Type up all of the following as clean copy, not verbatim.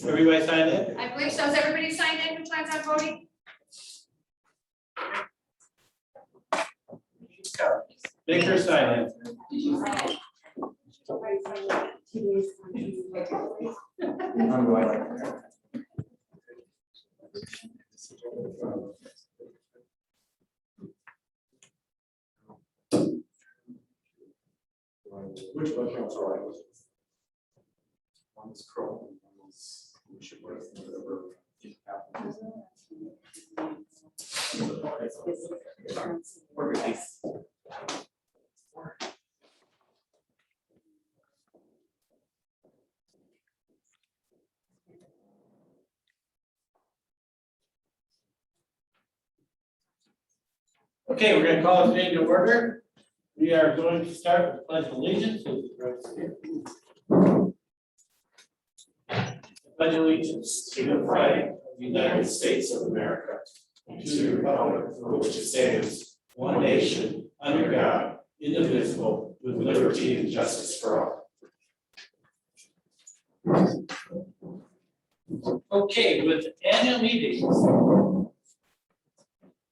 Everybody signed in? I believe so. Is everybody signed in who plans on voting? Baker signed in. Did you sign it? Which accounts are right? One is Chrome, one is Commission Worth, whatever. Or release. Okay, we're going to call this meeting to order. We are going to start with the Pledge of Allegiance. Pledge allegiance To the flag of the United States of America, and to the republic for which it stands, one nation, under God, indivisible, with liberty and justice for all. Okay, with annual meetings,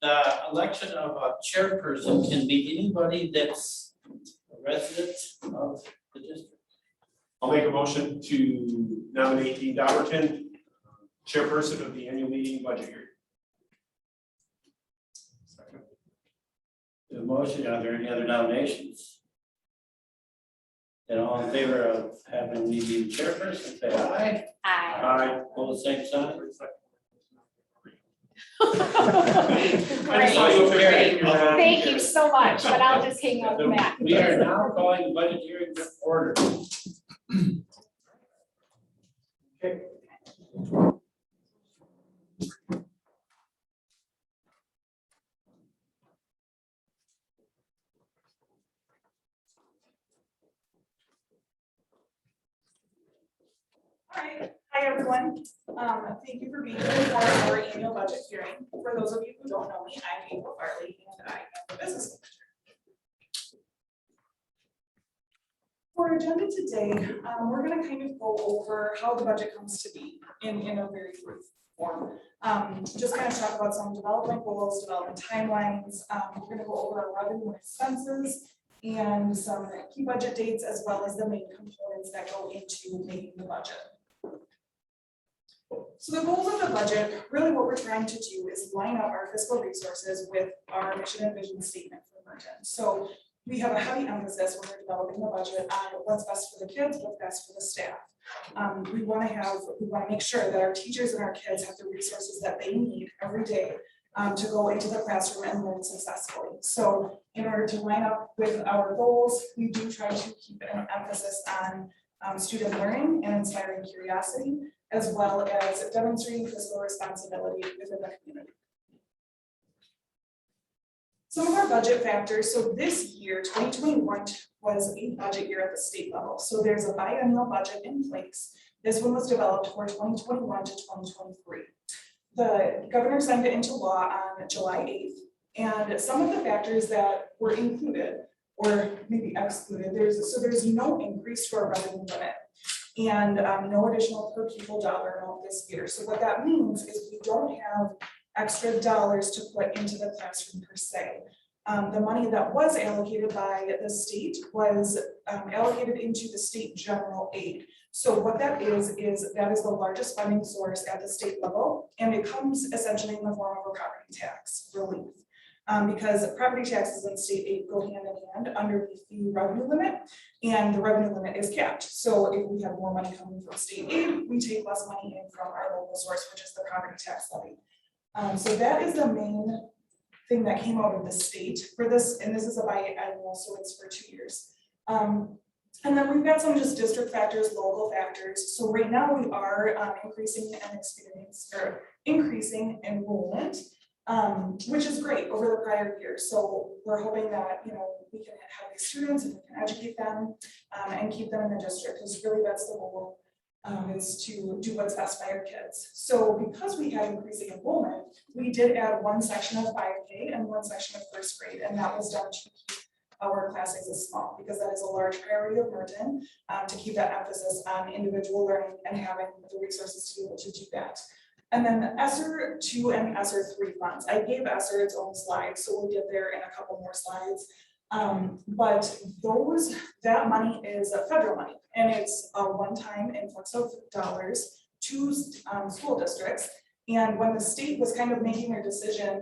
the election of a chairperson can be anybody that's a resident of the district. I'll make a motion to nominate Dean Dobbertin, chairperson of the annual meeting budget hearing. Second. The motion, are there any other nominations? And all in favor of having me be the chairperson, say aye. Aye. Aye. All the same sign. Great. Thank you so much, but I'll just hang out the back. We are now calling the budget hearing to order. Okay. All right, hi everyone. Thank you for being here for our annual budget hearing. For those of you who don't know me, I'm April Farley and I am the business manager. For our agenda today, we're going to kind of go over how the budget comes to be in a very brief form. Just kind of talk about some development goals, development timelines. We're going to go over our revenue and expenses and some key budget dates, as well as the main components that go into making the budget. So the goals of the budget, really what we're trying to do is line up our fiscal resources with our mission and vision statement for Merton. So we have a heavy emphasis when we're developing the budget on what's best for the kids, what's best for the staff. We want to make sure that our teachers and our kids have the resources that they need every day to go into the classroom and learn successfully. So in order to line up with our goals, we do try to keep an emphasis on student learning and inspiring curiosity, as well as demonstrating fiscal responsibility within the community. Some of our budget factors, so this year, 2021 was a budget year at the state level. So there's a biennial budget in place. This one was developed for 2021 to 2023. The governor signed it into law on July 8th. And some of the factors that were included or maybe excluded, there's no increase to our revenue limit and no additional per pupil dollar amount this year. So what that means is we don't have extra dollars to put into the classroom per se. The money that was allocated by the state was allocated into the state general aid. So what that is that is the largest funding source at the state level, and it comes essentially in the form of a property tax relief. Because property taxes and state aid go hand in hand underneath the revenue limit, and the revenue limit is capped. So if we have more money coming from state aid, we take less money in from our local source, which is the property tax levy. So that is the main thing that came out of the state for this, and this is a biannual, so it's for 2 years. And then we've got some just district factors, local factors. So right now we are increasing enrollment, which is great over the prior year. So we're hoping that we can have these students and we can educate them and keep them in the district, because really that's the goal. Is to do what's best by our kids. So because we had increasing enrollment, we did add one section of 5K and one section of first grade, and that was done to keep our class size is small, because that is a large priority of Merton, to keep that emphasis on individual learning and having the resources to be able to do that. And then the ESSER 2 and ESSER 3 funds. I gave ESSER its own slide, so we'll get there in a couple more slides. But that money is federal money, and it's a one-time influx of dollars to school districts. And when the state was kind of making their decision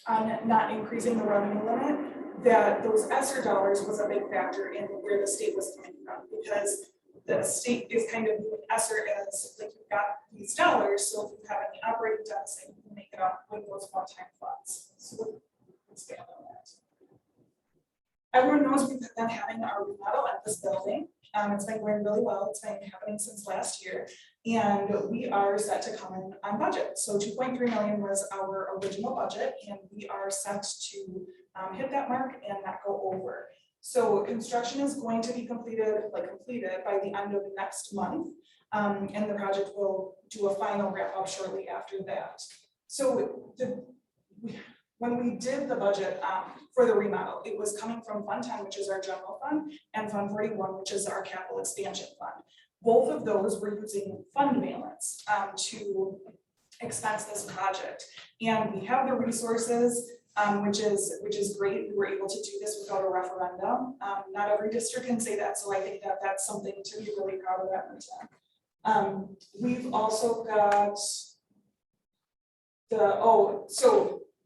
on not increasing the revenue limit, that those ESSER dollars was a big factor in where the state was coming from, because the state is kind of viewing ESSER as like, you've got these dollars, so if you have any operating deficit, you can make it up with those one-time funds. So we'll expand on that. Everyone knows we've been having our remodel at this building. It's been going really well. It's been happening since last year, and we are set to come in on budget. So 2.3 million was our original budget, and we are set to hit that mark and not go over. So construction is going to be completed by the end of next month, and the project will do a final wrap up shortly after that. So when we did the budget for the remodel, it was coming from Fund 10, which is our general fund, and Fund 41, which is our capital expansion fund. Both of those were using fund balance to expense this project. And we have the resources, which is great. We were able to do this without a referendum. Not every district can say that, so I think that that's something to be really proud of at Merton. We've also got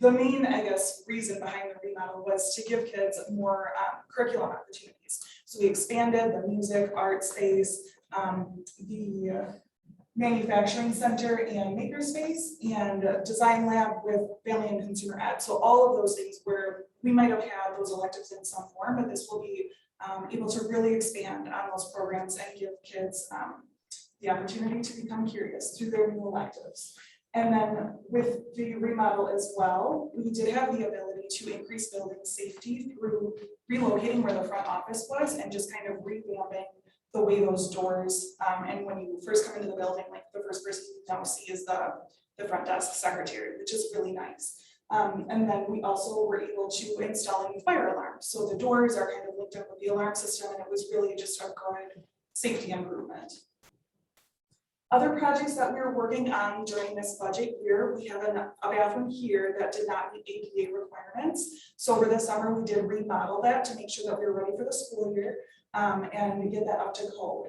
the main, I guess, reason behind the remodel was to give kids more curriculum opportunities. So we expanded the music, art space, the manufacturing center and makerspace, and design lab with family and consumer ed. So all of those things where we might have had those electives in some form, but this will be able to really expand on those programs and give kids the opportunity to become curious through their new electives. And then with the remodel as well, we did have the ability to increase building safety through relocating where the front office was and just kind of revamping the way those doors, and when you first come into the building, like the first person you don't see is the front desk secretary, which is really nice. And then we also were able to install a new fire alarm. So the doors are kind of linked up with the alarm system, and it was really just a good safety improvement. Other projects that we were working on during this budget year, we have a bathroom here that did not meet ADA requirements. So over the summer, we did remodel that to make sure that we were ready for the school year, and we get that up to code.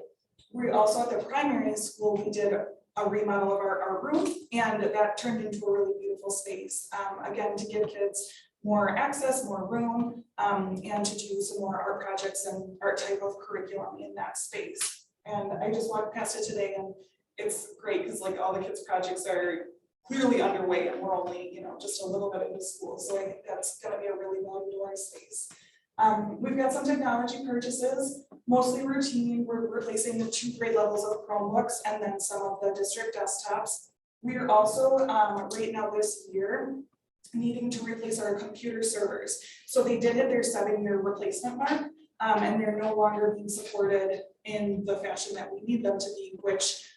We also at the primary school, we did a remodel of our room, and that turned into a really beautiful space. Again, to give kids more access, more room, and to do some more art projects and art type of curriculum in that space. And I just walked past it today, and it's great because like all the kids' projects are clearly underway, and we're only, just a little bit into school. So I think that's going to be a really well-utilized space. We've got some technology purchases, mostly routine. We're replacing the 2 grade levels of Chromebooks and then some of the district desktops. We are also right now this year needing to replace our computer servers. So they did hit their 7-year replacement mark, and they're no longer being supported in the fashion that we need them to be, which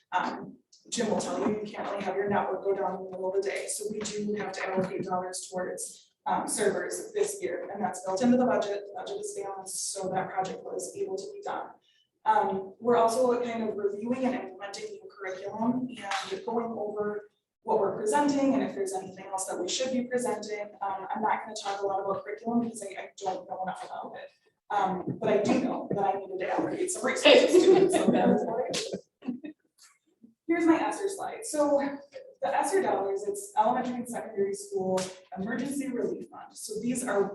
Jim will tell you, you can't really have your network go down in the middle of the day. So we do have to allocate dollars towards servers this year, and that's built into the budget. The budget is balanced, so that project was able to be done. We're also kind of reviewing and implementing new curriculum and going over what we're presenting and if there's anything else that we should be presenting. I'm not going to talk a lot about curriculum because I don't know enough about it, but I do know that I needed to allocate some resources to it, so that is what I did. Here's my ESSER slide. So the ESSER dollars, it's elementary and secondary school emergency relief fund. So these are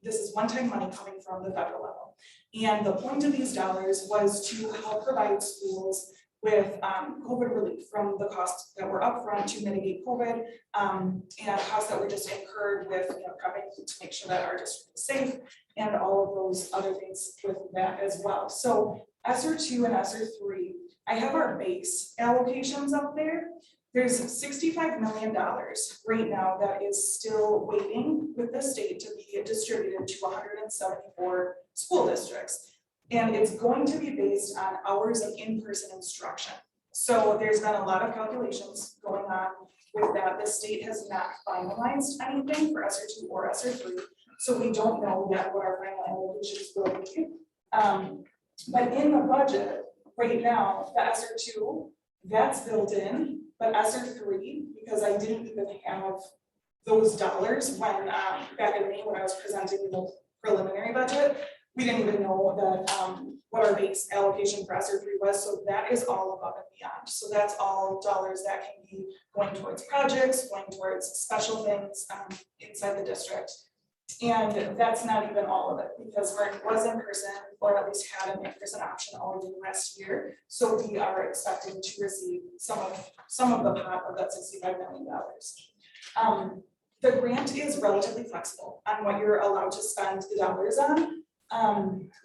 this is one-time money coming from the federal level. And the point of these dollars was to help provide schools with COVID relief from the costs that were upfront to mitigate COVID, and costs that were just incurred with prepping to make sure that our district is safe and all of those other things with that as well. So ESSER 2 and ESSER 3, I have our base allocations up there. There's $65 million right now that is still waiting with the state to be distributed to 174 school districts. And it's going to be based on hours of in-person instruction. So there's been a lot of calculations going on with that. The state has not finalized anything for ESSER 2 or ESSER 3, So we don't know yet what our final allocations will be. But in the budget, right now, the ESSER 2, that's built in, but ESSER 3, because I didn't even have those dollars when, back in May, when I was presenting the preliminary budget, we didn't even know that, what our base allocation for ESSER 3 was, so that is all above and beyond. So that's all dollars that can be going towards projects, going towards special things, inside the district. And that's not even all of it, because Merton was in person, or at least had an in-person option already last year. So we are expecting to receive some of the pot of that $65 million. The grant is relatively flexible on what you're allowed to spend the dollars on.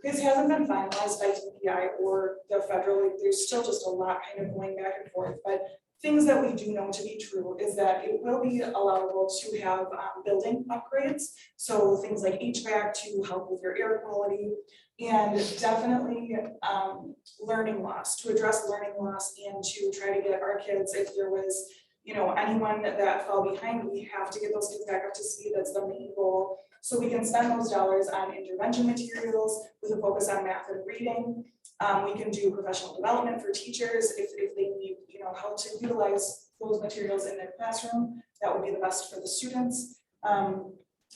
This hasn't been finalized by DPI or the federal, there's still just a lot kind of going back and forth, but things that we do know to be true is that it will be allowable to have building upgrades. So things like HVAC to help with your air quality, and definitely learning loss, to address learning loss and to try to get our kids, if there was, you know, anyone that fell behind, we have to get those kids back up to speed. That's the main goal. So we can spend those dollars on intervention materials with a focus on math and reading. We can do professional development for teachers if they need, you know, how to utilize those materials in their classroom. That would be the best for the students.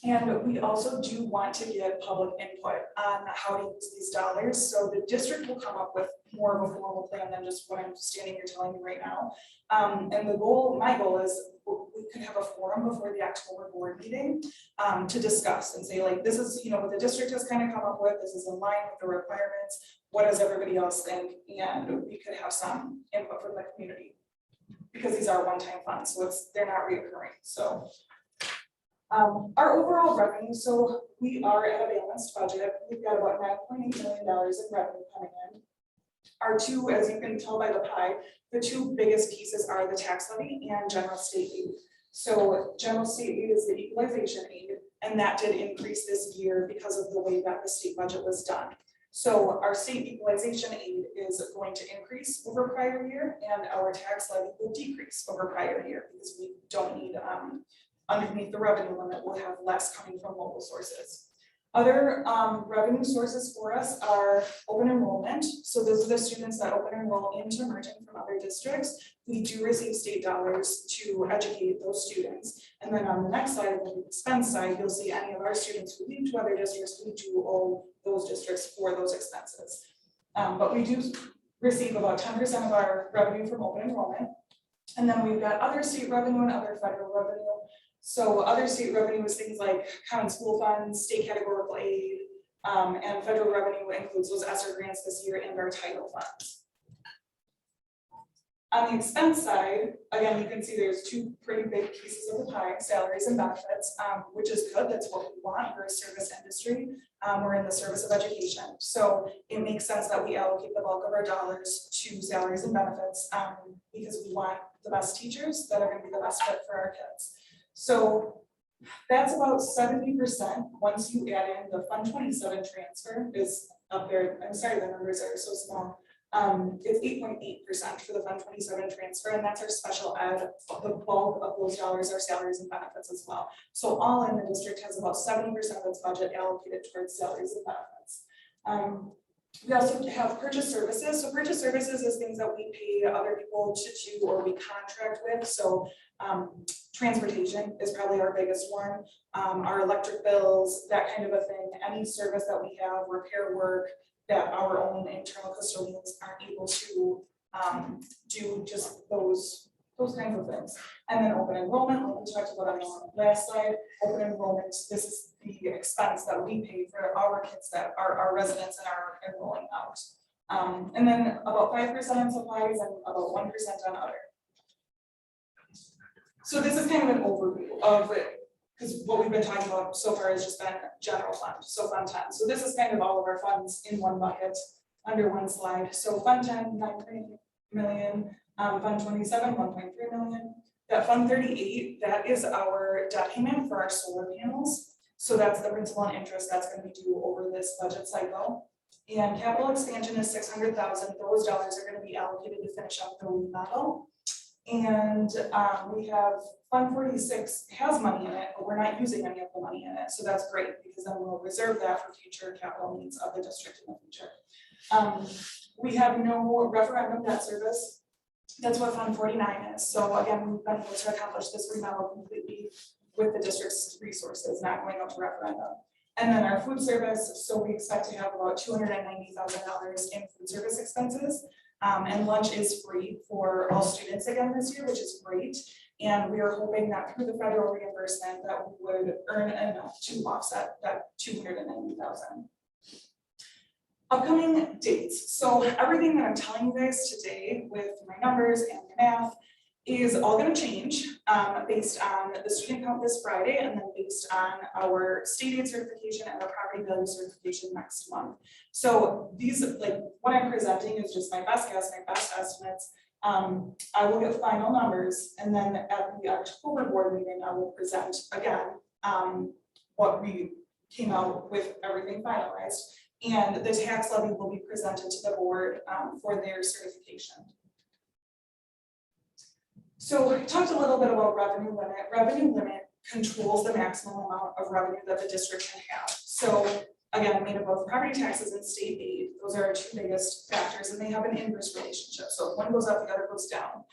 And we also do want to get public input on how to use these dollars. So the district will come up with more of a formal plan than just what I'm standing here telling you right now. And the goal, my goal is we could have a forum before the October board meeting to discuss and say, like, this is, you know, what the district has kind of come up with. This is in line with the requirements. What does everybody else think? And we could have some input from the community, because these are one-time funds, so they're not reoccurring. So our overall revenue, so we are at a balanced budget. We've got about $9.8 million in revenue coming in. Our two, as you can tell by the pie, the two biggest pieces are the tax levy and general state aid. So general state aid is the equalization aid, and that did increase this year because of the way that the state budget was done. So our state equalization aid is going to increase over prior year, and our tax levy will decrease over prior year because we don't need, underneath the revenue limit, we'll have less coming from local sources. Other revenue sources for us are open enrollment. So those are the students that open enroll into Merton from other districts. We do receive state dollars to educate those students. And then on the next side, on the expense side, you'll see any of our students who leave to other districts, we do owe those districts for those expenses. But we do receive about 10% of our revenue from open enrollment. And then we've got other state revenue and other federal revenue. So other state revenue is things like common school funds, state categorical aid, and federal revenue includes those ESSER grants this year and our title funds. On the expense side, again, you can see there's two pretty big pieces of the pie, salaries and benefits, which is good. That's what we want. We're a service industry. We're in the service of education. So it makes sense that we allocate the bulk of our dollars to salaries and benefits because we want the best teachers that are going to be the best fit for our kids. So that's about 70% once you add in the Fund 27 transfer is up there. I'm sorry, the numbers are so small. It's 8.8% for the Fund 27 transfer, and that's our special ed. The bulk of those dollars are salaries and benefits as well. So all in, the district has about 70% of its budget allocated towards salaries and benefits. We also have purchase services. So purchase services is things that we pay other people to do or we contract with. So transportation is probably our biggest one. Our electric bills, that kind of a thing. Any service that we have, repair work that our own internal custodians aren't able to do, just those kinds of things. And then open enrollment, like we talked about on the last slide, open enrollment, this is the expense that we pay for our kids that are our residents and are enrolling out. And then about 5% on supplies and about 1% on other. So this is kind of an overview of it, because what we've been talking about so far has just been general fund, so Fund 10. So this is kind of all of our funds in one bucket under one slide. So Fund 10, 9.8 million, Fund 27, 1.3 million. That Fund 38, that is our debt payment for our solar panels. So that's the principal and interest that's going to be due over this budget cycle. And capital expansion is $600,000. Those dollars are going to be allocated to finish up the remodel. And we have Fund 46 has money in it, but we're not using any of the money in it, so that's great, because then we'll reserve that for future capital needs of the district in the future. We have no referendum debt service. That's what Fund 49 is. So again, we've been able to accomplish this remodel completely with the district's resources, not going up to referendum. And then our food service, so we expect to have about $290,000 in food service expenses. And lunch is free for all students again this year, which is great. And we are hoping that through the federal reimbursement that we would earn enough to offset that $290,000. Upcoming dates. So everything that I'm telling you guys today with my numbers and my math is all going to change based on the student count this Friday, and then based on our state aid certification and our property value certification next month. So these, like what I'm presenting is just my best guess, my best estimates. I will get final numbers, and then at the October board meeting, I will present again what we came out with everything finalized. And the tax levy will be presented to the board for their certification. So we talked a little bit about revenue limit. Revenue limit controls the maximum amount of revenue that the district can have. So again, made up of property taxes and state aid. Those are our two biggest factors, and they have an inverse relationship. So if one goes up, the other goes down.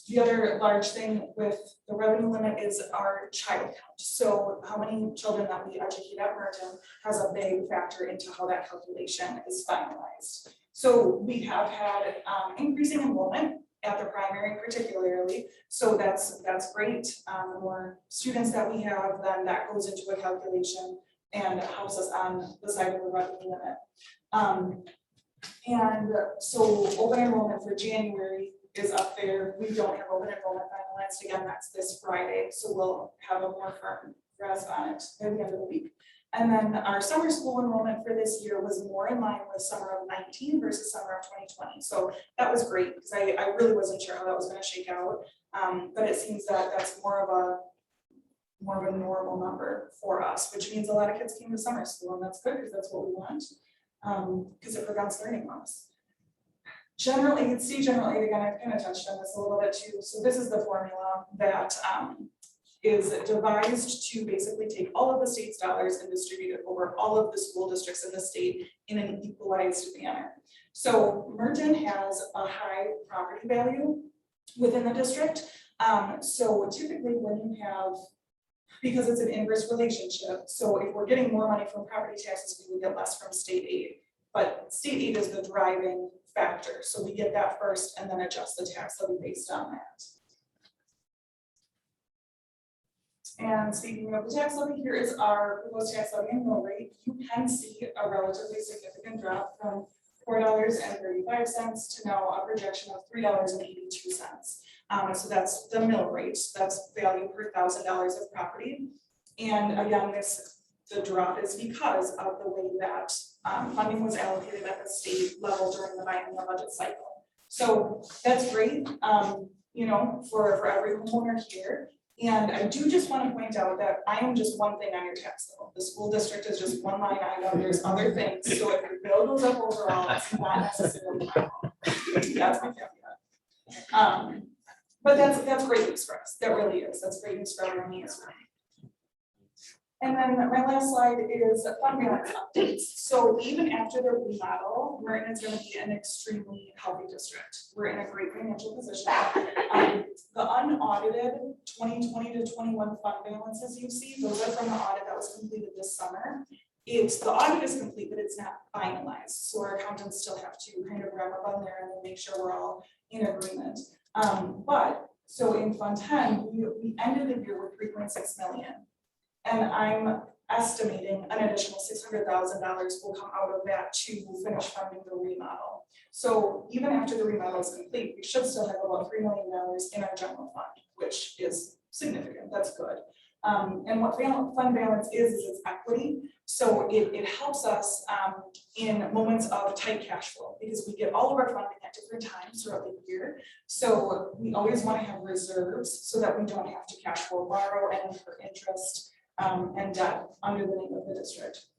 The other large thing with the revenue limit is our child count. So how many children that we educate at Merton has a big factor into how that calculation is finalized. So we have had increasing enrollment at the primary particularly. So that's great. The more students that we have, then that goes into a calculation and helps us on the side of the revenue limit. And so open enrollment for January is up there. We don't have open enrollment finalized. Again, that's this Friday. So we'll have a more firm grasp on it at the end of the week. And then our summer school enrollment for this year was more in line with summer of 19 versus summer of 2020. So that was great because I really wasn't sure how that was going to shake out. But it seems that that's more of a normal number for us, which means a lot of kids came to summer school, and that's good because that's what we want, because it prevents learning loss. General aid, state general aid, again, I've kind of touched on this a little bit too. So this is the formula that is devised to basically take all of the state's dollars and distribute it over all of the school districts in the state in an equalized manner. So Merton has a high property value within the district. So typically when you have, because it's an inverse relationship, so if we're getting more money from property taxes, we would get less from state aid. But state aid is the driving factor. So we get that first and then adjust the tax levy based on that. And speaking of the tax levy, here is our proposed tax levy and mill rate. You can see a relatively significant drop from $4.35 to now a projection of $3.82. So that's the mill rate. That's value per $1,000 of property. And again, the drop is because of the way that funding was allocated at the state level during the biennial budget cycle. So that's great, you know, for every homeowner here. And I do just want to point out that I am just one thing on your tax bill. The school district is just one line item. There's other things. So if your bill goes up overall, it's not necessarily my fault. That's my caveat. But that's great news for us. That really is. That's great news for everyone as well. And then my last slide is fund balance updates. So even after the remodel, Merton is going to be an extremely healthy district. We're in a great financial position. The unaudited 2020 to 21 fund balances you see, those are from the audit that was completed this summer. The audit is complete, but it's not finalized. So our accountants still have to kind of wrap up on there and make sure we're all in agreement. But so in Fund 10, we ended the year with $3.6 million. And I'm estimating an additional $600,000 will come out of that to finish funding the remodel. So even after the remodel is complete, we should still have about $3 million in our general fund, which is significant. That's good. And what fund balance is it's equity. So it helps us in moments of tight cash flow because we get all of our funding at different times throughout the year. So we always want to have reserves so that we don't have to cash flow borrow and incur interest and debt under the name of the district.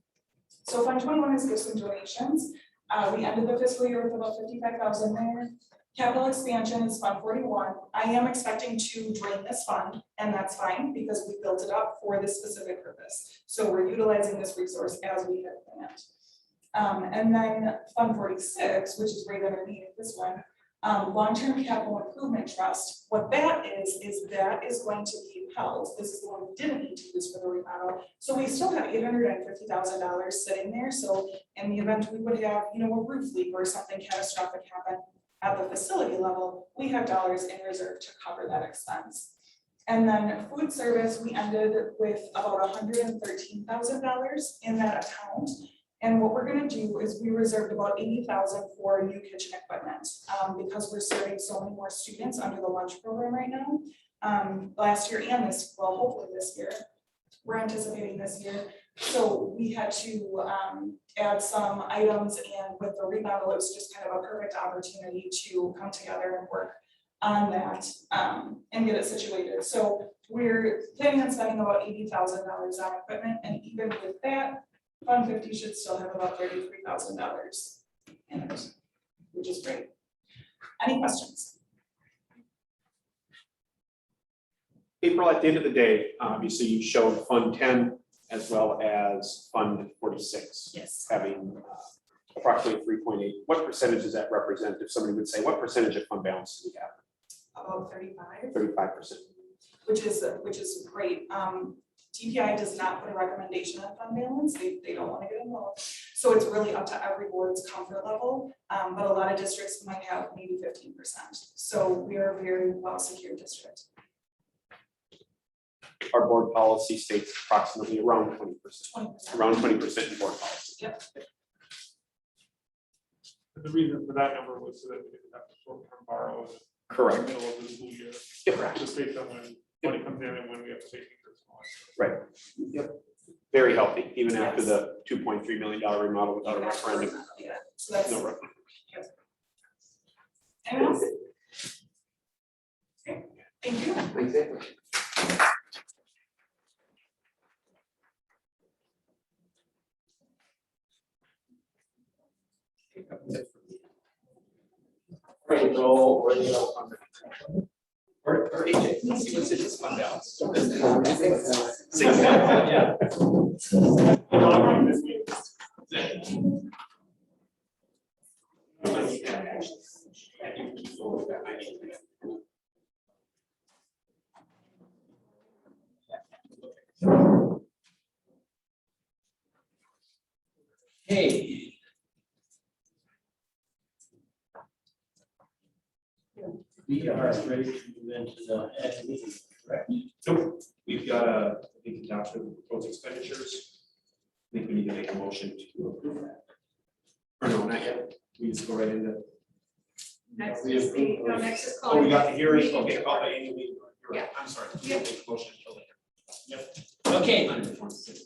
So Fund 21 is gifts and donations. We ended the fiscal year with about $55,000 there. Capital expansion is Fund 41. I am expecting to drain this fund, and that's fine because we built it up for this specific purpose. So we're utilizing this resource as we had planned. And then Fund 46, which is right underneath this one, long-term capital improvement trust. What that is that is going to be held. This is the one we didn't need to use for the remodel. So we still have $850,000 sitting there. So in the event we would have, a roof leak or something catastrophic happen at the facility level, we have dollars in reserve to cover that expense. And then food service, we ended with about $113,000 in that account. And what we're gonna do is we reserved about $80,000 for new kitchen equipment, because we're serving so many more students under the lunch program right now. Last year and hopefully this year, we're anticipating this year. So we had to add some items, and with the remodel, it was just kind of a perfect opportunity to come together and work on that and get it situated. So we're planning on spending about $80,000 on equipment, and even with that, Fund 50 should still have about $33,000 in it, which is great. Any questions? April, at the end of the day, obviously you showed Fund 10 as well as Fund 46. Yes. Having approximately 3.8. What percentage does that represent? If somebody would say, what percentage of fund balance do we have? About 35. 35%. Which is great. DPI does not put a recommendation on fund balance. They don't want to get involved. So it's really up to every board's comfort level. But a lot of districts might have maybe 15%. So we are a very well secured district. Our board policy states approximately around 20%. 20%. Around 20% in board policy. Yep. The reason for that number was so that we didn't have to short-term borrow in Correct. the middle of the school year. Yep. Just based on when money comes in and when we have to take interest on. Right. Yep. Very healthy, even after the $2.3 million remodel without a referendum. Yeah. So that's No referendum. anyone else? Okay. Thank you. Exactly. Right, roll, or AJ, let's see what's in this fund balance. Yeah. Hey. We are ready to move into the annual meeting, correct? So we've got I think, adoption of proposed expenditures. I think we need to make a motion to approve that. Or no, not yet. We just go right into. Next We is the, approve no, those. next is Oh, called. we got the hearing, okay, call the annual meeting. You're right. I'm sorry. We Yep. make a motion until later. Okay, Under the form six.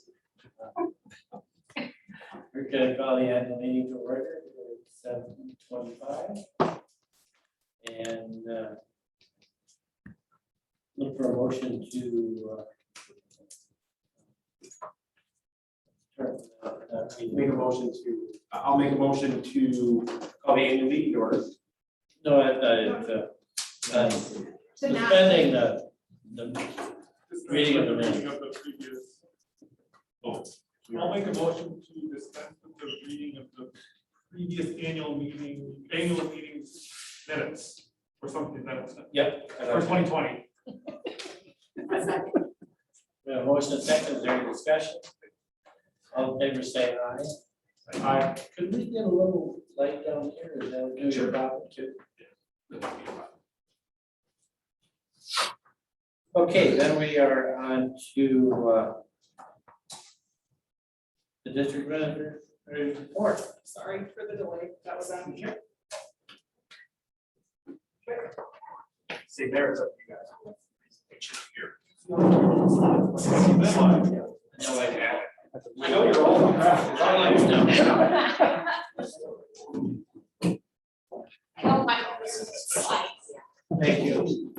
we're gonna call the annual meeting to order at 7:25. And look for a motion to Make a motion to, I'll make a motion to call the annual meeting to order. no, I thought suspending the reading of the minutes. Previous. Oh. I'll make a motion to dispense with the reading of the previous annual meetings minutes or something that was Yep. for 2020. We have a motion and second, is there any discussion? All in favor, say aye. Aye. Could we get a little light down here, is that do your problem too? Okay, then we are on to the district manager report. Sorry for the delay. That was on here. See, there's up you guys. Picture here. No, I have. I know you're all. Oh, my God, this is slides. Thank you.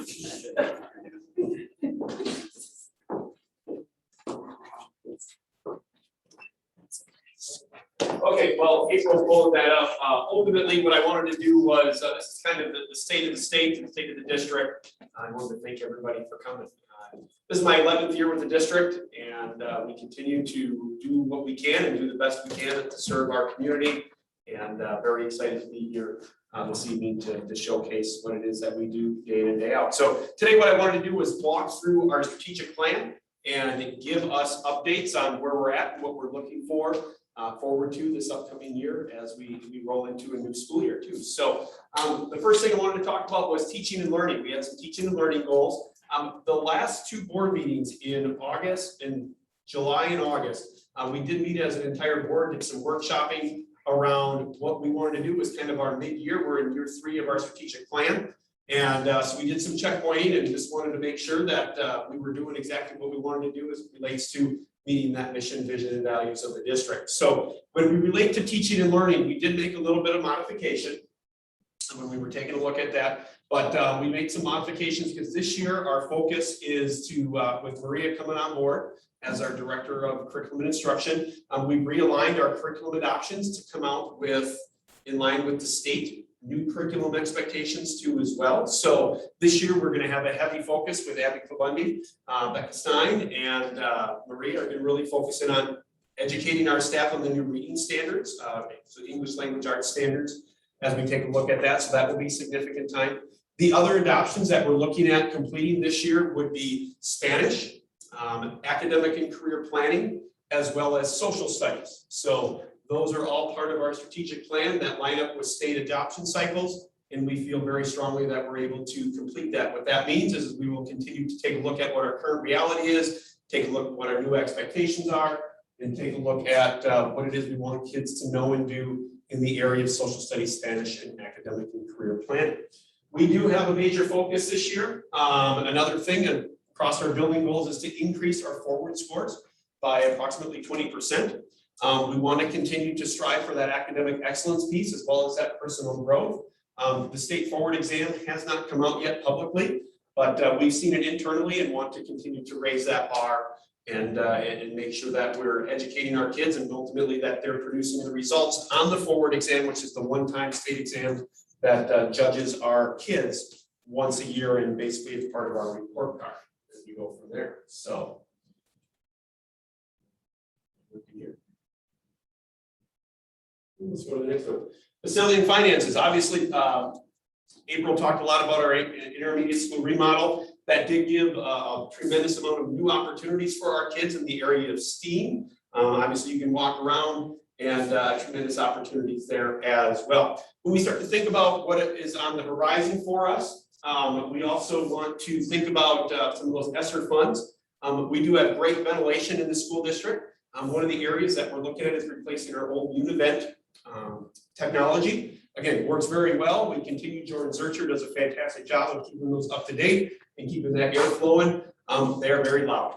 Okay, well, April pulled that up. ultimately, what I wanted to do was, this is kind of the state of the state and the state of the district. I wanted to thank everybody for coming. This is my 11th year with the district, and we continue to do what we can and do the best we can to serve our community. And very excited to be here this evening to showcase what it is that we do day in and day out. So today what I wanted to do was walk through our strategic plan and give us updates on where we're at and what we're looking for forward to this upcoming year as we roll into a new school year too. So the first thing I wanted to talk about was teaching and learning. We had some teaching and learning goals. The last two board meetings in August, in July and August, we did meet as an entire board, did some workshopping around what we wanted to do was kind of our mid-year. We're in year 3 of our strategic plan. And so we did some checkpointing and just wanted to make sure that we were doing exactly what we wanted to do as it relates to meeting that mission, vision, and values of the district. So when we relate to teaching and learning, we did make a little bit of modification when we were taking a look at that. But we made some modifications because this year our focus is to, with Maria coming on board as our Director of Curriculum and Instruction, we realigned our curriculum adoptions to come out with, in line with the state, new curriculum expectations too as well. So this year we're going to have a heavy focus with Abby Kabundi, Becca Stein, and Maria are going to really focus in on educating our staff on the new reading standards, so English language arts standards, as we take a look at that. So that will be significant time. The other adoptions that we're looking at completing this year would be Spanish, academic and career planning, as well as social studies. So those are all part of our strategic plan that line up with state adoption cycles, and we feel very strongly that we're able to complete that. What that means is we will continue to take a look at what our current reality is, take a look at what our new expectations are, and take a look at what it is we want kids to know and do in the area of social studies, Spanish, and academic and career planning. We do have a major focus this year. Another thing across our building goals is to increase our forward scores by approximately 20%. We want to continue to strive for that academic excellence piece as well as that personal growth. The state forward exam has not come out yet publicly, but we've seen it internally and want to continue to raise that bar and make sure that we're educating our kids and ultimately that they're producing the results on the forward exam, which is the one-time state exam that judges our kids once a year and basically it's part of our report card as we go from there. So. Let's go to the next one. Facility and finances. Obviously, April talked a lot about our intermediate school remodel. That did give a tremendous amount of new opportunities for our kids in the area of STEAM. Obviously, you can walk around and tremendous opportunities there as well. When we start to think about what is on the horizon for us, we also want to think about some of those ESSER funds. We do have great ventilation in the school district. One of the areas that we're looking at is replacing our old Univent technology. Again, it works very well. We continue, Jordan Zurcher does a fantastic job of keeping those up to date and keeping that air flowing. They are very loud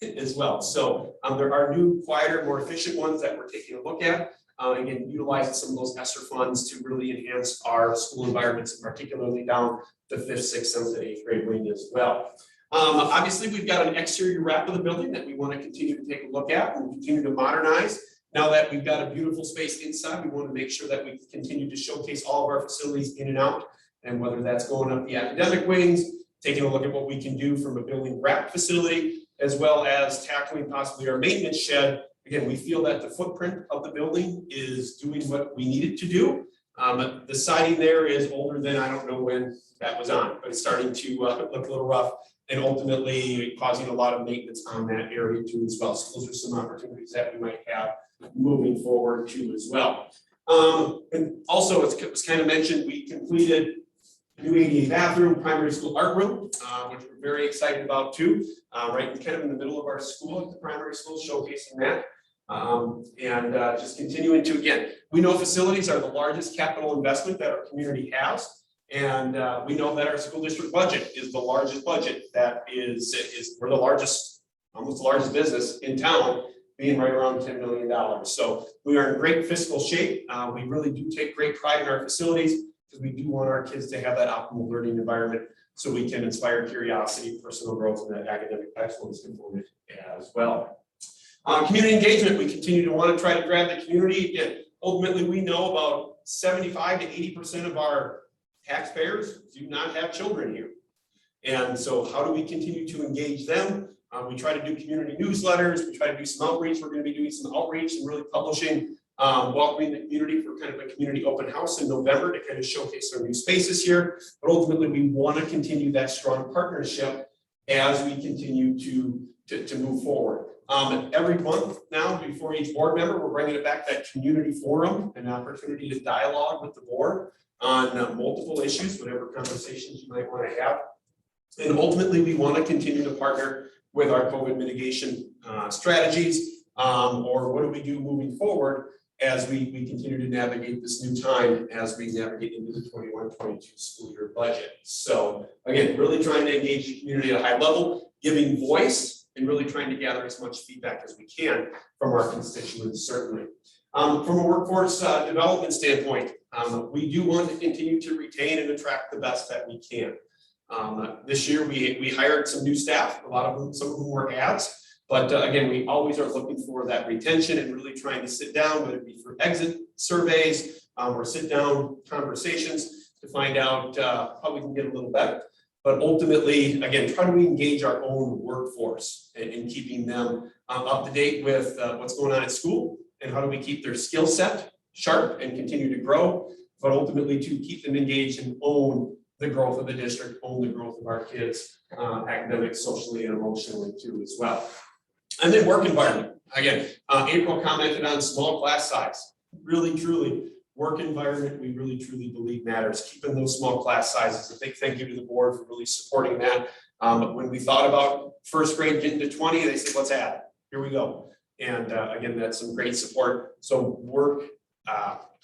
as well. So there are new, quieter, more efficient ones that we're taking a look at. Again, utilizing some of those ESSER funds to really enhance our school environments, particularly down the 5th, 6th, 7th, and 8th grade wing as well. Obviously, we've got an exterior wrap of the building that we want to continue to take a look at and continue to modernize. Now that we've got a beautiful space inside, we want to make sure that we continue to showcase all of our facilities in and out, and whether that's going up the academic wings, taking a look at what we can do from a building wrap facility, as well as tackling possibly our maintenance shed. Again, we feel that the footprint of the building is doing what we need it to do. The siding there is older than I don't know when that was on, but it's starting to look a little rough and ultimately causing a lot of maintenance on that area too as well. So those are some opportunities that we might have moving forward too as well. And also, as it was kind of mentioned, we completed a new ADA bathroom, primary school art room, which we're very excited about too. Right kind of in the middle of our school, at the primary school, showcasing that. Just continuing to, again, we know facilities are the largest capital investment that our community has. And we know that our school district budget is the largest budget that we're the largest, almost the largest business in town, being right around $10 million. So we are in great fiscal shape. We really do take great pride in our facilities because we do want our kids to have that optimal learning environment so we can inspire curiosity, personal growth, and that academic excellence component as well. Community engagement, we continue to want to try to grab the community. Again, ultimately, we know about 75 to 80% of our taxpayers do not have children here. And so how do we continue to engage them? We try to do community newsletters, we try to do some outreach. We're going to be doing some outreach and really publishing, welcoming the community for kind of a community open house in November to kind of showcase our new spaces here. But ultimately, we want to continue that strong partnership as we continue to move forward. Every month now, before each board member, we're bringing it back, that community forum, an opportunity to dialogue with the board on multiple issues, whatever conversations you might want to have. And ultimately, we want to continue to partner with our COVID mitigation strategies, or what do we do moving forward as we continue to navigate this new time as we navigate into the 21-22 school year budget. So again, really trying to engage the community at a high level, giving voice, and really trying to gather as much feedback as we can from our constituents, certainly. From a workforce development standpoint, we do want to continue to retain and attract the best that we can. This year, we hired some new staff, some of whom were ads, but again, we always are looking for that retention and really trying to sit down, whether it be for exit surveys or sit down conversations to find out how we can get a little better. But ultimately, again, try to engage our own workforce and keeping them up to date with what's going on at school and how do we keep their skill set sharp and continue to grow, but ultimately to keep them engaged and own the growth of the district, own the growth of our kids, academic, socially, and emotionally too as well. And then work environment. Again, April commented on small class size. Really, truly, work environment, we really, truly believe matters. Keeping those small class sizes. A big thank you to the board for really supporting that. When we thought about first grade getting to 20, they said, let's add it. Here we go. And again, that's some great support. So work,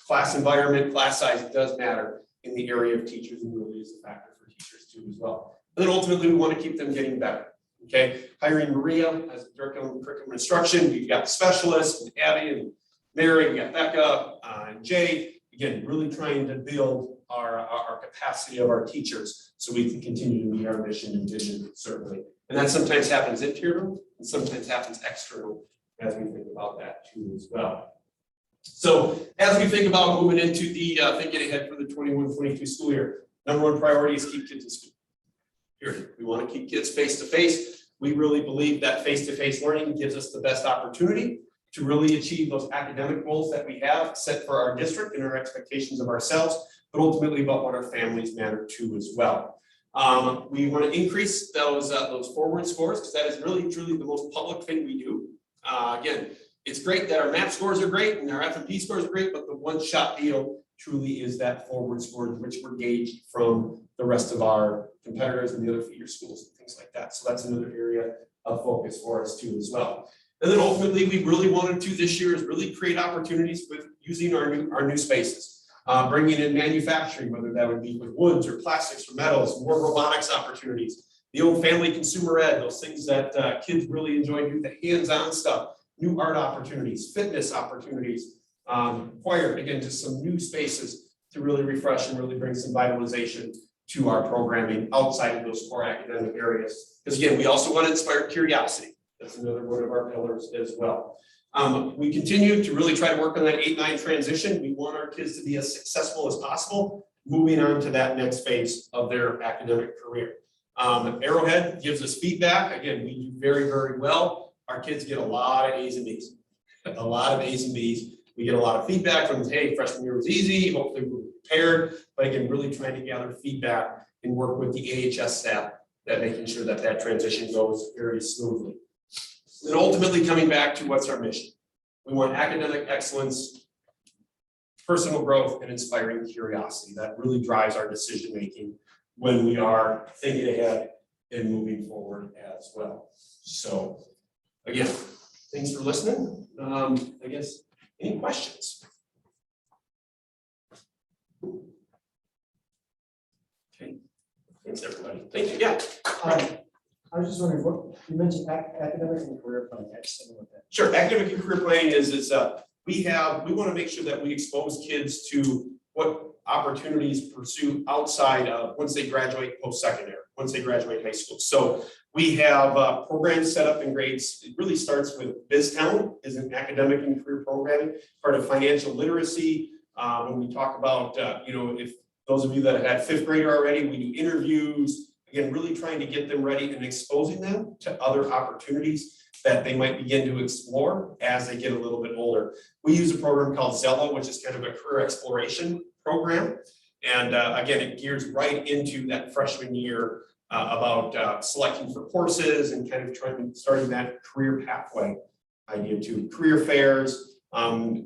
class environment, class size does matter in the area of teachers, and really is a factor for teachers too as well. And then ultimately, we want to keep them getting better. Okay, hiring Maria as the director of curriculum instruction. We've got specialists and Abby and Mary, we got Becca and Jay. Again, really trying to build our capacity of our teachers so we can continue to meet our mission and vision, certainly. And that sometimes happens internal and sometimes happens external as we think about that too as well. So as we think about moving into the thinking ahead for the 21-22 school year, number one priority is keep kids in school. Period. We want to keep kids face-to-face. We really believe that face-to-face learning gives us the best opportunity to really achieve those academic goals that we have set for our district and our expectations of ourselves, but ultimately about what our families matter to as well. We want to increase those forward scores because that is really truly the most public thing we do. Again, it's great that our math scores are great and our F&P scores are great, but the one-shot deal truly is that forward score, which we're gauged from the rest of our competitors and the other feeder schools and things like that. So that's another area of focus for us too as well. And then ultimately, we really wanted to this year is really create opportunities with using our new spaces, bringing in manufacturing, whether that would be with woods or plastics or metals, more robotics opportunities, the old family consumer ed, those things that kids really enjoy doing, the hands-on stuff, new art opportunities, fitness opportunities, choir, again, just some new spaces to really refresh and really bring some vitalization to our programming outside of those core academic areas. Because again, we also want to inspire curiosity. That's another one of our pillars as well. We continue to really try to work on that 8-9 transition. We want our kids to be as successful as possible, moving on to that next phase of their academic career. Arrowhead gives us feedback. Again, we do very, very well. Our kids get a lot of A's and B's, a lot of A's and B's. We get a lot of feedback from, hey, freshman year was easy, hopefully we're prepared, but again, really trying to gather feedback and work with the AHS staff that making sure that that transition goes very smoothly. And ultimately coming back to what's our mission. We want academic excellence, personal growth, and inspiring curiosity. That really drives our decision-making when we are thinking ahead and moving forward as well. So again, thanks for listening. I guess, any questions? Okay, thanks everybody. Thank you, yeah. I was just wondering, what you mentioned academic and career planning. I just didn't know what that. Sure, academic and career planning is we want to make sure that we expose kids to what opportunities pursue outside of once they graduate post-secondary, once they graduate high school. So we have programs set up in grades. It really starts with BizTown is an academic and career programming, part of financial literacy, When we talk about, if those of you that had fifth grader already, we do interviews, again, really trying to get them ready and exposing them to other opportunities that they might begin to explore as they get a little bit older. We use a program called Zello, which is kind of a career exploration program. And again, it gears right into that freshman year about selecting for courses and kind of starting that career pathway idea too. Career fairs,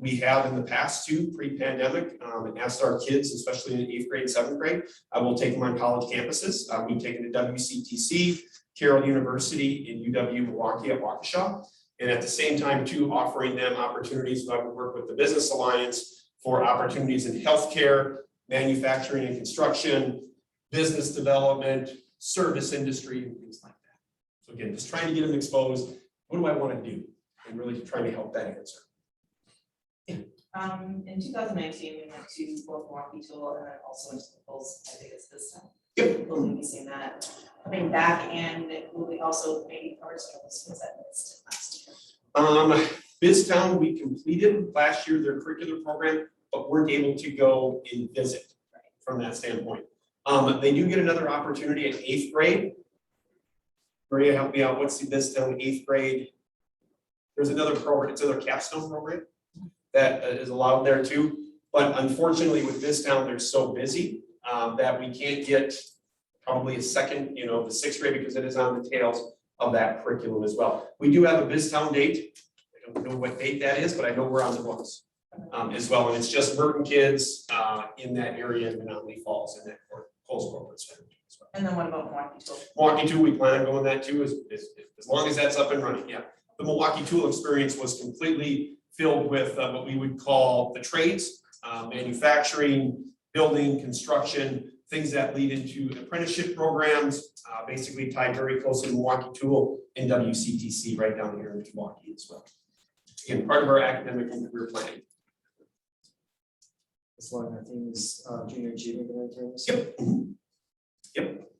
we have in the past too, pre-pandemic, asked our kids, especially in 8th grade, 7th grade, we'll take them on college campuses. We've taken to WCTC, Carroll University in UW Milwaukee at Waukesha. And at the same time too, offering them opportunities. I would work with the Business Alliance for opportunities in healthcare, manufacturing and construction, business development, service industry, and things like that. So again, just trying to get them exposed. What do I want to do? And really trying to help that answer. In 2019, we went to both Milwaukee Tool and then also into the polls, I think it's this time. Yep. We'll be seeing that coming back, and will we also maybe cover some of the schools that missed last year? BizTown, we completed last year their curricular program, but weren't able to go and visit from that standpoint. They do get another opportunity at 8th grade. Maria, help me out. What's the BizTown 8th grade? There's another program, it's another capstone program that is allowed there too. But unfortunately with BizTown, they're so busy that we can't get probably a second, the 6th grade, because it is on the tails of that curriculum as well. We do have a BizTown date. I don't know what date that is, but I know we're on the books as well. And it's just Merton kids in that area in Menominee Falls in that close corporate center as well. And then what about Milwaukee Tool? Milwaukee Tool, we plan on going that too, as long as that's up and running, yeah. The Milwaukee Tool experience was completely filled with what we would call the trades, manufacturing, building, construction, things that lead into apprenticeship programs, basically tied very closely to Milwaukee Tool and WCTC right down here in Milwaukee as well. Again, part of our academic and career planning. This one, I think, is junior achievement terms. Yep. Yep.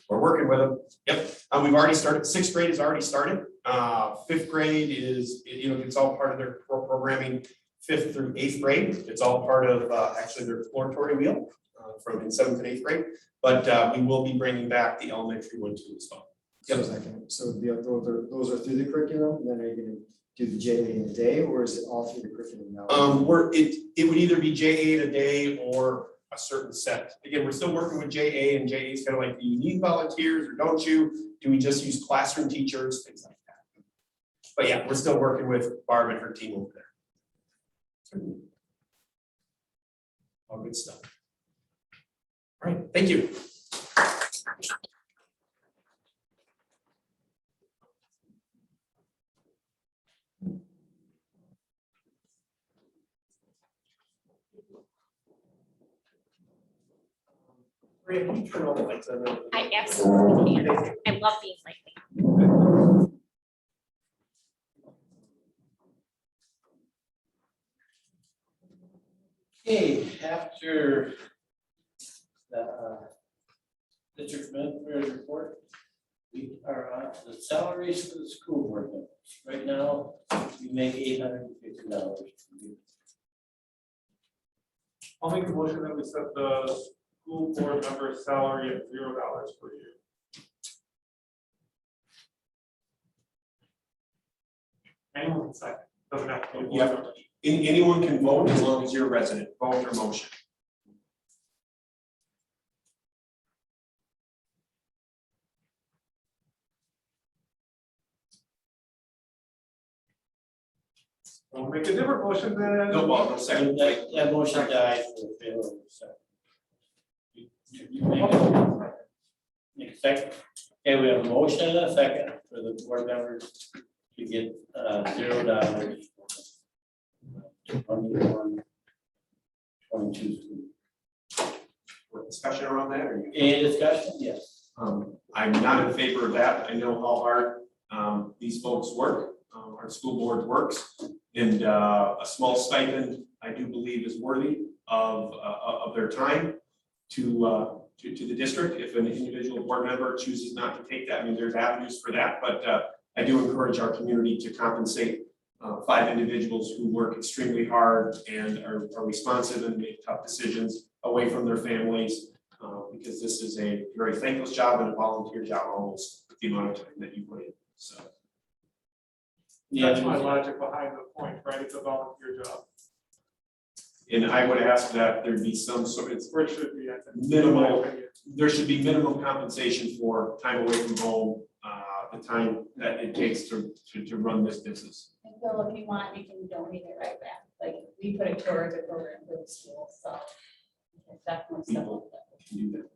We're working with them. Yep. We've already started. 6th grade has already started. 5th grade is, it's all part of their core programming. 5th through 8th grade, it's all part of actually their exploratory wheel from in 7th and 8th grade. But we will be bringing back the elementary one too as well. Yep. So those are through the curriculum, and then are you going to do the JA in a day, or is it all through the curriculum now? It would either be JA in a day or a certain set. Again, we're still working with JA, and JA is kind of like, do you need volunteers or don't you? Do we just use classroom teachers, things like that. But yeah, we're still working with Barb and her team over there. All good stuff. All right, thank you. Maria, can you turn all the lights on? I absolutely can. I love being lately. Okay, after the district administrator's report, we are on to the salaries for the school board members. Right now, we make $850. I'll make a motion that we set the school board member salary at $0 per year. Anyone can second, doesn't have to be. Yeah. Anyone can vote as long as you're a resident, vote or motion. We'll make a different motion then. No, well, no second. That motion dies for the failure. So you make it. Make a second. Okay, we have a motion and a second for the board members to get $0 for 21-22 school. Discussion around that, or you? Any discussion? Yes. I'm not in favor of that. I know how hard these folks work. Our school board works, and a small stipend, I do believe, is worthy of their time to the district. If an individual board member chooses not to take that, I mean, there's avenues for that, but I do encourage our community to compensate 5 individuals who work extremely hard and are responsive and make tough decisions away from their families. Because this is a very thankless job and a volunteer job almost with the amount of time that you put in, so. That's my logic behind the point, right? It's a volunteer job, And I would ask that there be some sort of, or it should be, I think. minimal, there should be minimum compensation for time away from home, the time that it takes to run this business. And Phil, if you want, you can donate it right back, like, we put it towards a program for the school, so. it's definitely stuff like that. Can do that.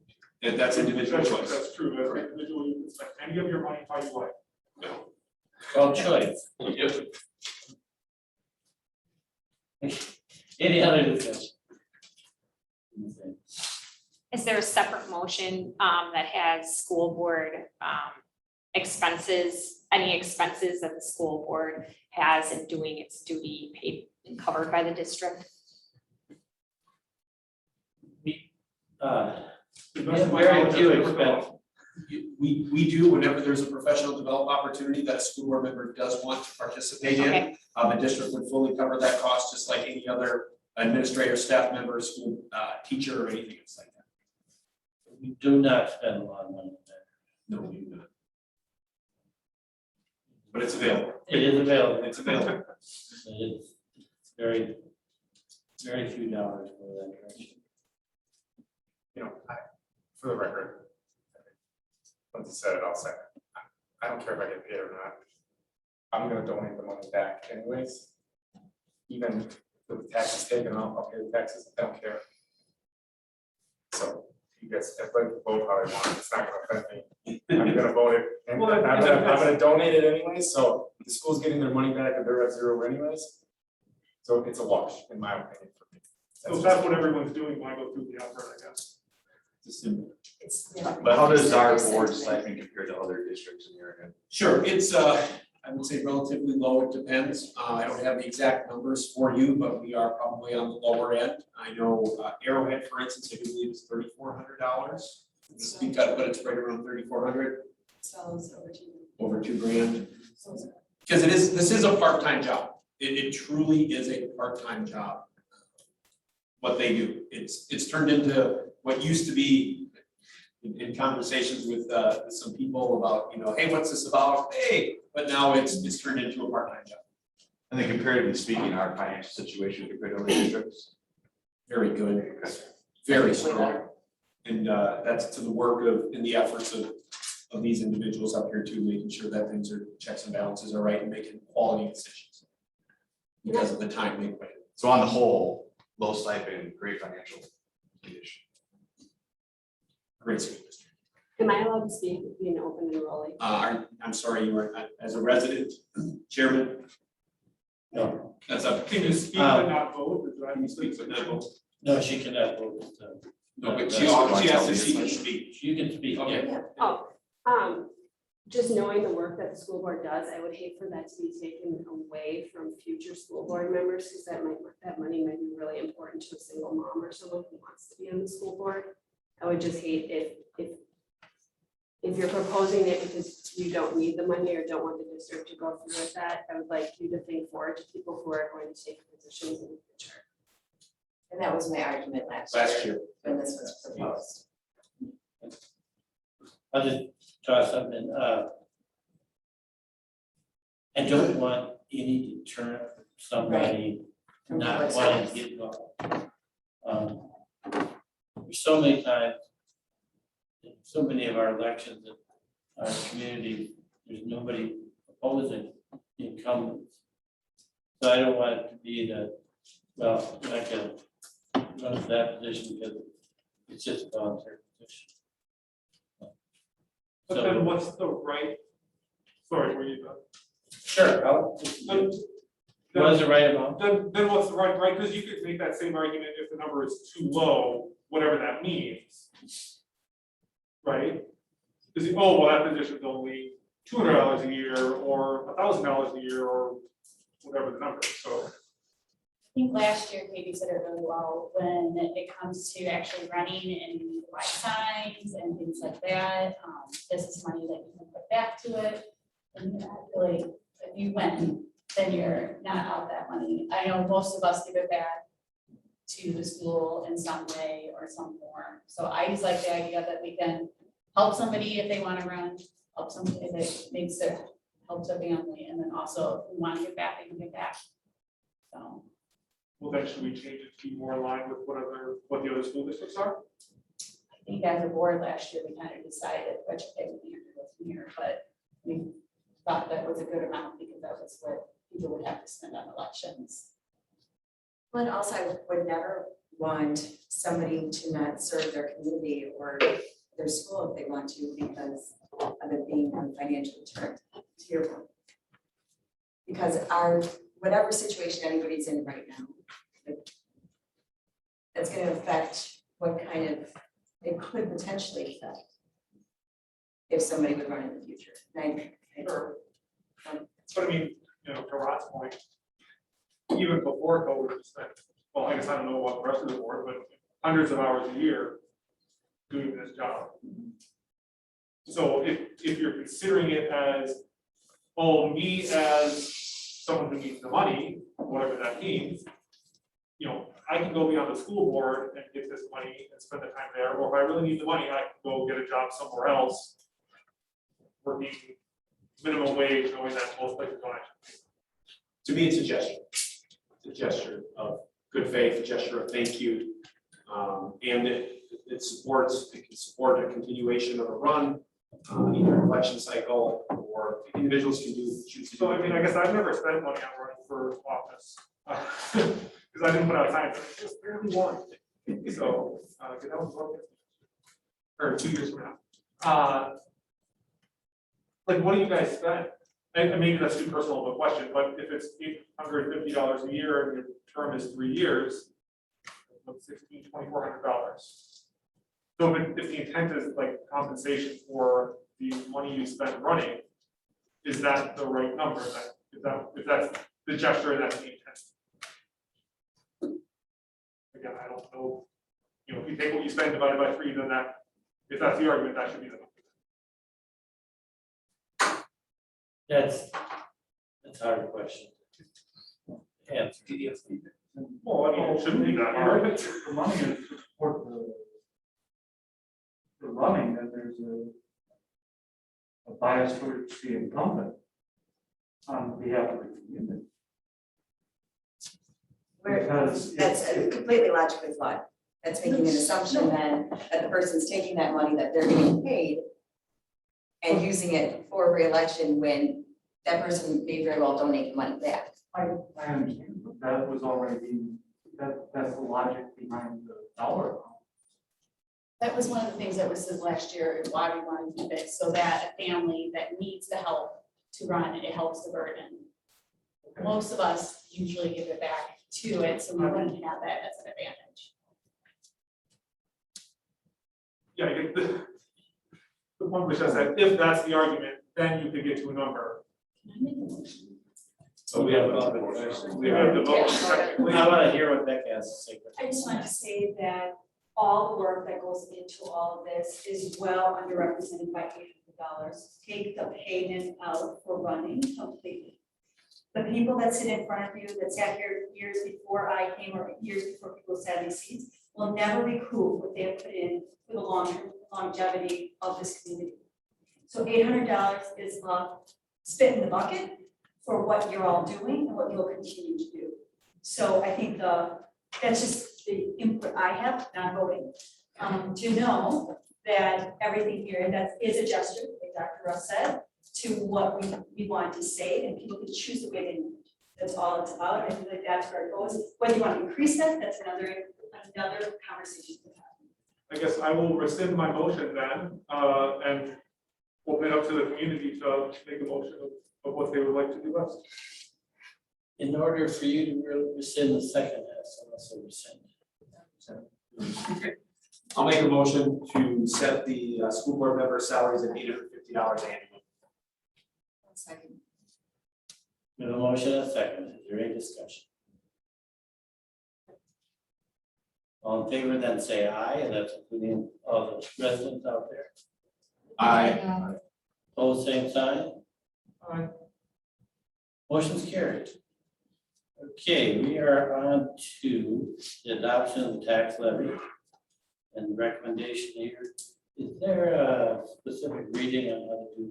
And that's individual choice. That's true, as an individual, you can spend any of your money how you like. No. Well, choice. Yep. Any other discussion? Is there a separate motion that has school board expenses, any expenses that the school board has in doing its duty paid and covered by the district? Very few expense. We do whenever there's a professional development opportunity that a school board member does want to participate in. Okay. The district would fully cover that cost, just like any other administrator, staff member, school teacher, or anything else like that. We do not spend a lot of money on that. No, we do not. But it's available. It is available. It's available. It's very, very few dollars for that direction. For the record, once you said it, I'll second. I don't care if I get paid or not. I'm gonna donate the money back anyways. Even with the taxes taken off, I'll pay the taxes, I don't care. So you guys, everybody vote how they want, it's not gonna affect me. I'm gonna vote it, and Well, I'm gonna donate it anyways, so the school's getting their money back and they're at zero anyways. So it's a wash, in my opinion, for me. So if that's what everyone's doing, why go through the effort, I guess? But how does our board stipend compare to other districts in the area? Sure, it's, I would say relatively low, it depends. I don't have the exact numbers for you, but we are probably on the lower end. I know Arrowhead, for instance, I do believe is $3,400. But it's right around 3,400, Sells over $2,000. Because this is a part-time job. It truly is a part-time job. What they do, it's turned into what used to be in conversations with some people about, hey, what's this about? Hey, but now it's turned into a part-time job. And then comparatively speaking, our financial situation compared to other districts? Very good, very strong. And that's to the work of, and the efforts of these individuals up here too, making sure that things are, checks and balances are right and making quality decisions. Because of the time they put in. So on the whole, low stipend, great financial condition. Great school district. Am I allowed to speak, being open and rolling? I'm sorry, you were, as a resident, chairman? No, That's up. Can you speak but not vote? Is that- Can you speak but not vote? no, she cannot vote. No, but she asked if she can speak. You can speak. Okay. Oh, just knowing the work that the school board does, I would hate for that to be taken away from future school board members, because that money might be really important to a single mom or someone who wants to be on the school board. I would just hate if you're proposing it because you don't need the money or don't want the district to go through with that. I would like you to think forward to people who are going to take positions in the future. And that was my argument last year Year. when this was proposed. I'll just toss something, I don't want any deterrent from somebody not wanting to get involved. So many times, in so many of our elections in our community, there's nobody opposing incumbents. So I don't want it to be that, well, you're not gonna run for that position because it's just a volunteer position. But then what's the right, sorry, were you done? Sure. What is the right amount? Then what's the right, because you could make that same argument if the number is too low, whatever that means. Right? Because, oh, well, that position's only $200 a year or $1,000 a year or whatever the number is, so. I think last year Katie said it really well when it comes to actually running and white signs and things like that. This is money that you can put back to it. And I feel like if you went then you're not out that money. I know most of us give it back to the school in some way or some form. So I just like the idea that we can help somebody if they want to run, help somebody if it makes it, helps their family, and then also if we want to give back, they can give back. So. Well, then should we change it to be more in line with what the other school districts are? I think as a board last year, we kind of decided which pay we was here, but we thought that was a good amount because that was what people would have to spend on elections. But also, I would never want somebody to not serve their community or their school if they want to because of it being on financial terms, to your point. Because whatever situation anybody's in right now, that's going to affect what kind of, it could potentially affect if somebody would run in the future. Sure. But I mean, to Rod's point, even before COVID, we spent, well, I guess I don't know what the rest of the board, but hundreds of hours a year doing this job. So if you're considering it as, oh, me as someone who needs the money, whatever that means, I can go be on the school board and get this money and spend the time there, or if I really need the money, I can go get a job somewhere else, working minimum wage, knowing that most places don't actually. To me, it's a gesture. It's a gesture of good faith, a gesture of thank you. And it can support a continuation of a run, either an election cycle, or individuals can choose to do. So I mean, I guess I've never spent money on running for office. Because I didn't put out time, just barely won. So, that was 1 year. Or 2 years from now. Like, what do you guys spend? And maybe that's too personal of a question, but if it's $850 a year and your term is 3 years, that's $2,400. So if the intent is like compensation for the money you spend running, is that the right number? If that's the gesture and that's the intent? Again, I don't know, if you take what you spend divided by 3, then if that's the argument, that should be the number. That's a hard question. Answer. Well, I mean, it shouldn't be that hard. The money is to support the running, and there's a bias for the incumbent on behalf of the community. Because That's completely logically flawed. That's making an assumption then that the person's taking that money that they're getting paid and using it for reelection when that person may very well donate the money back. I understand, but that was already, that's the logic behind the dollar amount. That was one of the things that was said last year, and why we wanted to do this, so that a family that needs the help to run, it helps the burden. Most of us usually give it back to it, so we wouldn't have that as an advantage. Yeah, I get the point which is that if that's the argument, then you could get to a number. Can I make a motion? So we have a question. We have the vote technically. I want to hear what Becca has to say. I just want to say that all the work that goes into all of this is well underrepresented by $800. Take the payment out for running completely. The people that sit in front of you, that sat here years before I came, or years before people sat in these seats, will never recoup what they have put in for the long-term longevity of this community. So $800 is a spit in the bucket for what you're all doing and what you'll continue to do. So I think that's just the input I have, not voting, to know that everything here that is a gesture, like Dr. Russ said, to what we want to say, and people can choose the way they want. That's all it's about. I feel like that's where it goes. Whether you want to increase that, that's another conversation to have. I guess I will rescind my motion then, and open it up to the community to make a motion of what they would like to do best. In order for you to rescind the second, has to rescind. I'll make a motion to set the school board member salaries at $850 annually. Second. We have a motion and a second. Is there any discussion? All in favor, then say aye, and that's including all the residents out there. Aye. Opposed, same sign. Aye. Motion's carried. Okay, we are on to the adoption of the tax levy. And the recommendation here, is there a specific reading on how to do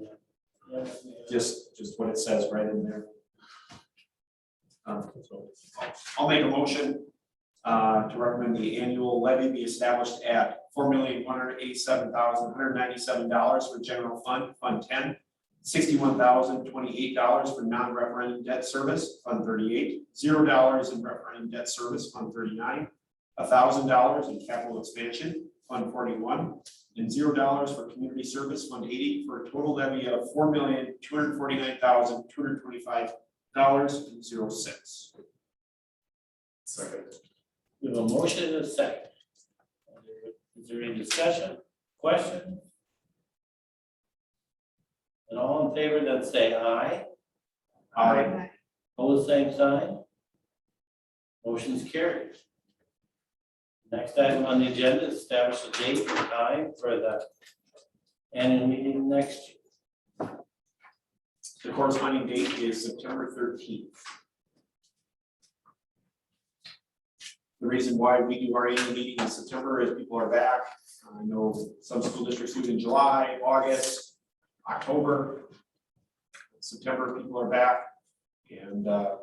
that? Just what it says right in there. So I'll make a motion to recommend the annual levy be established at $4,187,197 for general fund, Fund 10, $61,028 for non-referendum debt service, Fund 38, $0 in referendum debt service, Fund 39, $1,000 in capital expansion, Fund 41, and $0 for community service, Fund 80, for a total levy of $4,249,225.06. Second. We have a motion and a second. Is there any discussion, question? And all in favor, then say aye. Aye. Opposed, same sign. Motion's carried. Next item on the agenda is establish a date and time for the annual meeting next year. The corresponding date is September 13th. The reason why we do our annual meeting in September is people are back. I know some school districts do it in July, August, October. September, people are back. And on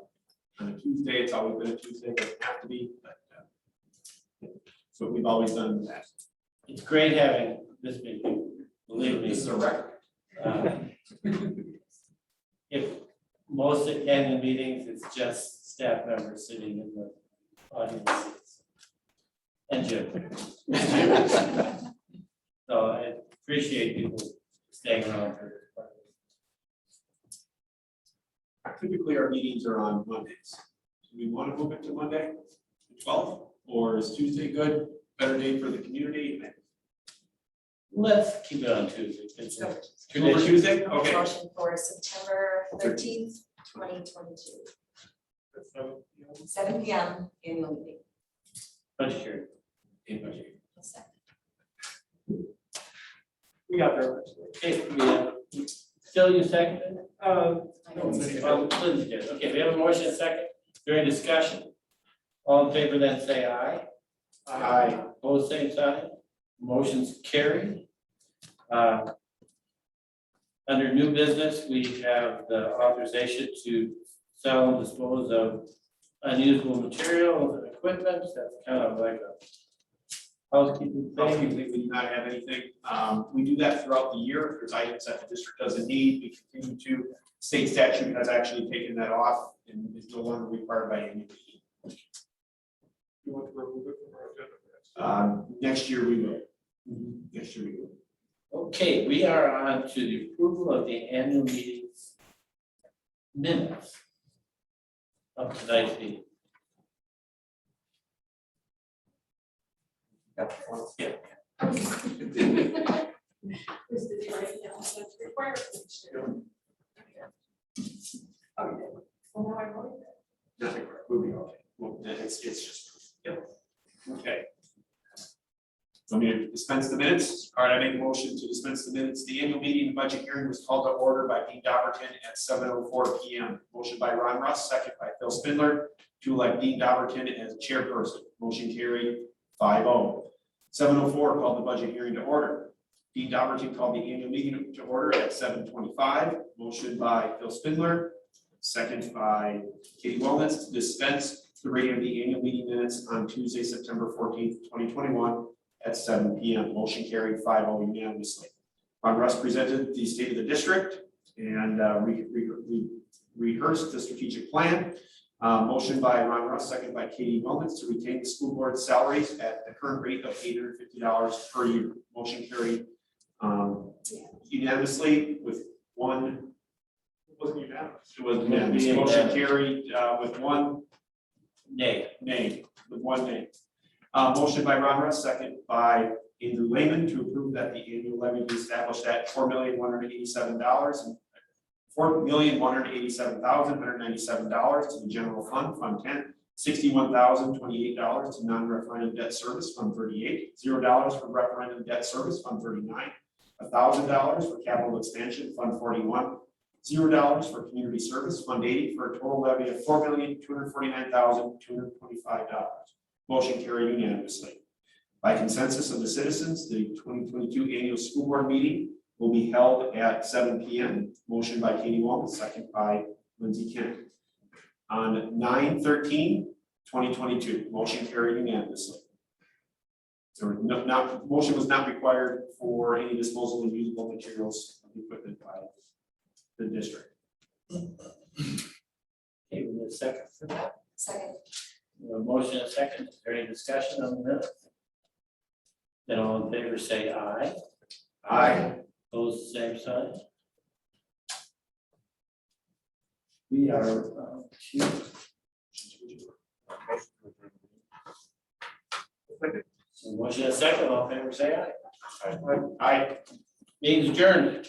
a Tuesday, it's always been a Tuesday, doesn't have to be, but so we've always done in the past. It's great having this meeting, believe me. This is a record. If most of the annual meetings, it's just staff members sitting in the audience. And Jim. So I appreciate people staying around for. Typically, our meetings are on Mondays. Do we want to move it to Monday, the 12th, or is Tuesday good? Better day for the community? Let's keep it on Tuesday. It's a tradition. Tuesday? Okay. Motion for September 13th, 2022. 7 PM annual meeting. Budget hearing. We got there. Okay, still you second? Lindsay did. Okay, we have a motion and a second. During discussion. All in favor, then say aye. Aye. Opposed, same sign. Motion's carried. Under new business, we have the authorization to sell and dispose of unusable materials and equipment. That's kind of like a housekeeping thing. We do not have anything. We do that throughout the year. If there's items that the district doesn't need, we continue to. State statute has actually taken that off and is no longer required by any meeting. You want to remove it from our agenda? Next year we will. Next year we will. Okay, we are on to the approval of the annual meetings minutes of tonight's meeting. Yeah. Nothing, we'll be okay. Well, it's just, yep. Okay. So I'm going to dispense the minutes. All right, I make a motion to dispense the minutes. The annual meeting and budget hearing was called to order by Dean Dobbertin at 7:04 PM. Motion by Ron Russ, second by Phil Spindler to elect Dean Dobbertin as chairperson. Motion carried 5-0. 7:04 called the budget hearing to order. Dean Dobbertin called the annual meeting to order at 7:25. Motion by Phil Spindler, second by Katie Welnetz to dispense the reading of the annual meeting minutes on Tuesday, September 14th, 2021 at 7 PM. Motion carried 5-0 unanimously. Ron Russ presented the state of the district and rehearsed the strategic plan. Motion by Ron Russ, second by Katie Welnetz to retain the school board salaries at the current rate of $850 per year. Motion carried unanimously with one. It wasn't unanimous. It was unanimous. Motion carried with one nay. With one nay. Motion by Ron Russ, second by Andrew Lehman to approve that the annual levy be established at $4,187,197 to the general fund, Fund 10, $61,028 to non-referendum debt service, Fund 38, $0 for referendum debt service, Fund 39, $1,000 for capital expansion, Fund 41, $0 for community service, Fund 80 for a total levy of $4,249,225. Motion carried unanimously. By consensus of the citizens, the 2022 annual school board meeting will be held at 7 p.m. Motion by Katie Wong, second by Lindsay Kent. On 9/13/2022, motion carried unanimously. So motion was not required for any disposal of usable materials of equipment by the district. Okay, we need a second for that. Second. We have a motion and a second. Is there any discussion on the minute? Then all in favor say aye. Aye. Opposed, same sign. We are, so motion and a second, all in favor say aye. Aye. Meeting's adjourned.